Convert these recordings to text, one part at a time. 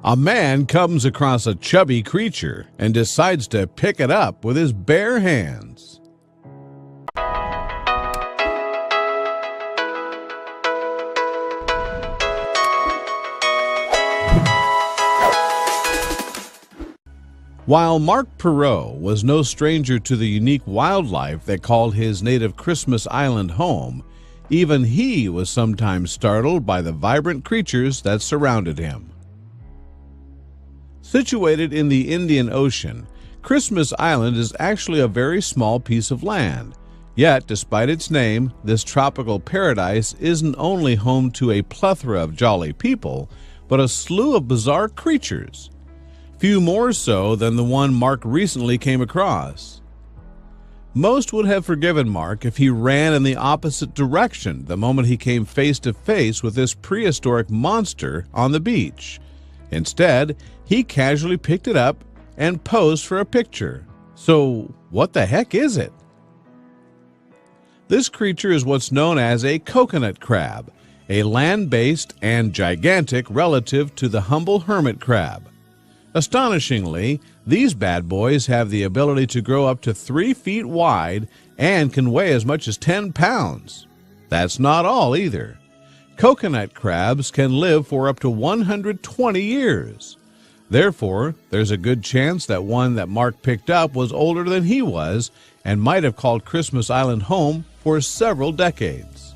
A man comes across a chubby creature and decides to pick it up with his bare hands. While Mark Perot was no stranger to the unique wildlife that called his native Christmas Island home, even he was sometimes startled by the vibrant creatures that surrounded him. Situated in the Indian Ocean, Christmas Island is actually a very small piece of land. Yet, despite its name, this tropical paradise isn't only home to a plethora of jolly people, but a slew of bizarre creatures. Few more so than the one Mark recently came across. Most would have forgiven Mark if he ran in the opposite direction the moment he came face to face with this prehistoric monster on the beach. Instead, he casually picked it up and posed for a picture. So, what the heck is it? This creature is what's known as a coconut crab, a land-based and gigantic relative to the humble hermit crab. Astonishingly, these bad boys have the ability to grow up to 3 feet wide and can weigh as much as 10 pounds. That's not all either. Coconut crabs can live for up to 120 years. Therefore, there's a good chance that one that Mark picked up was older than he was and might have called Christmas Island home for several decades.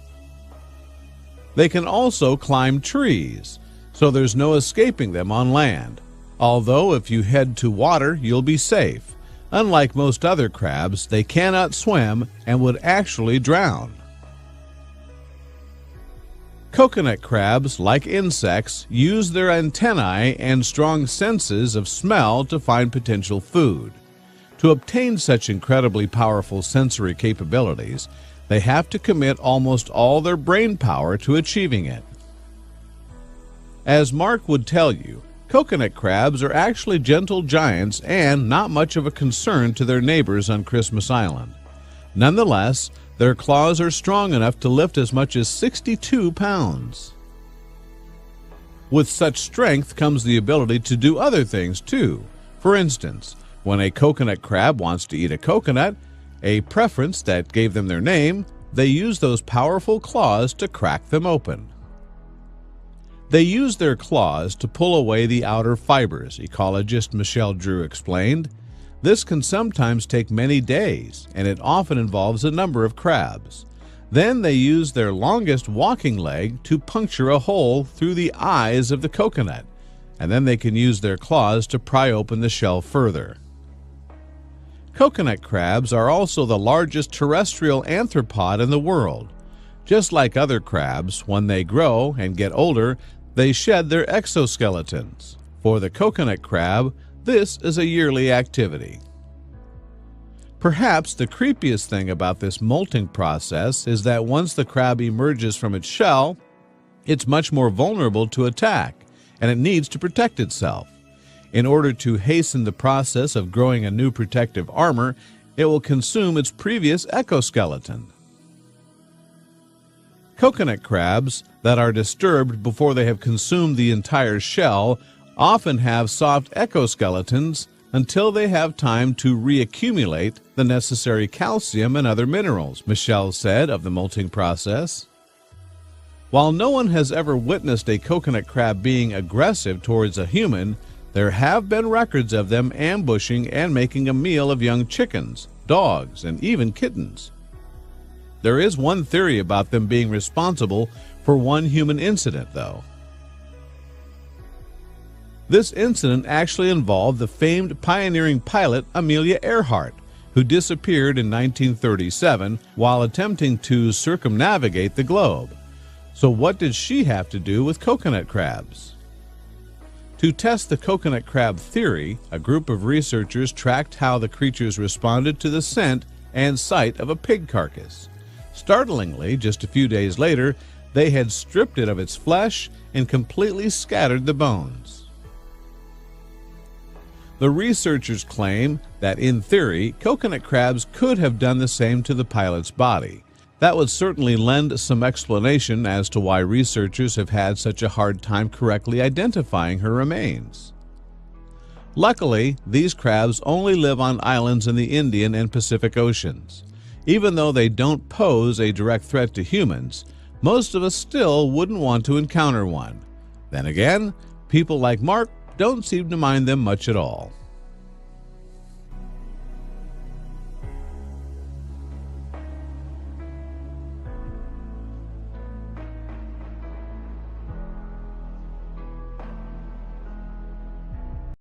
They can also climb trees, so there's no escaping them on land. Although if you head to water, you'll be safe. Unlike most other crabs, they cannot swim and would actually drown. Coconut crabs, like insects, use their antennae and strong senses of smell to find potential food. To obtain such incredibly powerful sensory capabilities, they have to commit almost all their brain power to achieving it. As Mark would tell you, coconut crabs are actually gentle giants and not much of a concern to their neighbors on Christmas Island. Nonetheless, their claws are strong enough to lift as much as 62 pounds. With such strength comes the ability to do other things too. For instance, when a coconut crab wants to eat a coconut, a preference that gave them their name, they use those powerful claws to crack them open. They use their claws to pull away the outer fibers, ecologist Michelle Drew explained. This can sometimes take many days, and it often involves a number of crabs. Then they use their longest walking leg to puncture a hole through the eyes of the coconut, and then they can use their claws to pry open the shell further. Coconut crabs are also the largest terrestrial arthropod in the world. Just like other crabs, when they grow and get older, they shed their exoskeletons. For the coconut crab, this is a yearly activity. Perhaps the creepiest thing about this molting process is that once the crab emerges from its shell, it's much more vulnerable to attack, and it needs to protect itself. In order to hasten the process of growing a new protective armor, it will consume its previous exoskeleton. Coconut crabs that are disturbed before they have consumed the entire shell often have soft exoskeletons until they have time to reaccumulate the necessary calcium and other minerals, Michelle said of the molting process. While no one has ever witnessed a coconut crab being aggressive towards a human, there have been records of them ambushing and making a meal of young chickens, dogs, and even kittens. There is one theory about them being responsible for one human incident, though. This incident actually involved the famed pioneering pilot Amelia Earhart, who disappeared in 1937 while attempting to circumnavigate the globe. So what did she have to do with coconut crabs? To test the coconut crab theory, a group of researchers tracked how the creatures responded to the scent and sight of a pig carcass. Startlingly, just a few days later, they had stripped it of its flesh and completely scattered the bones. The researchers claim that, in theory, coconut crabs could have done the same to the pilot's body. That would certainly lend some explanation as to why researchers have had such a hard time correctly identifying her remains. Luckily, these crabs only live on islands in the Indian and Pacific Oceans. Even though they don't pose a direct threat to humans, most of us still wouldn't want to encounter one. Then again, people like Mark don't seem to mind them much at all.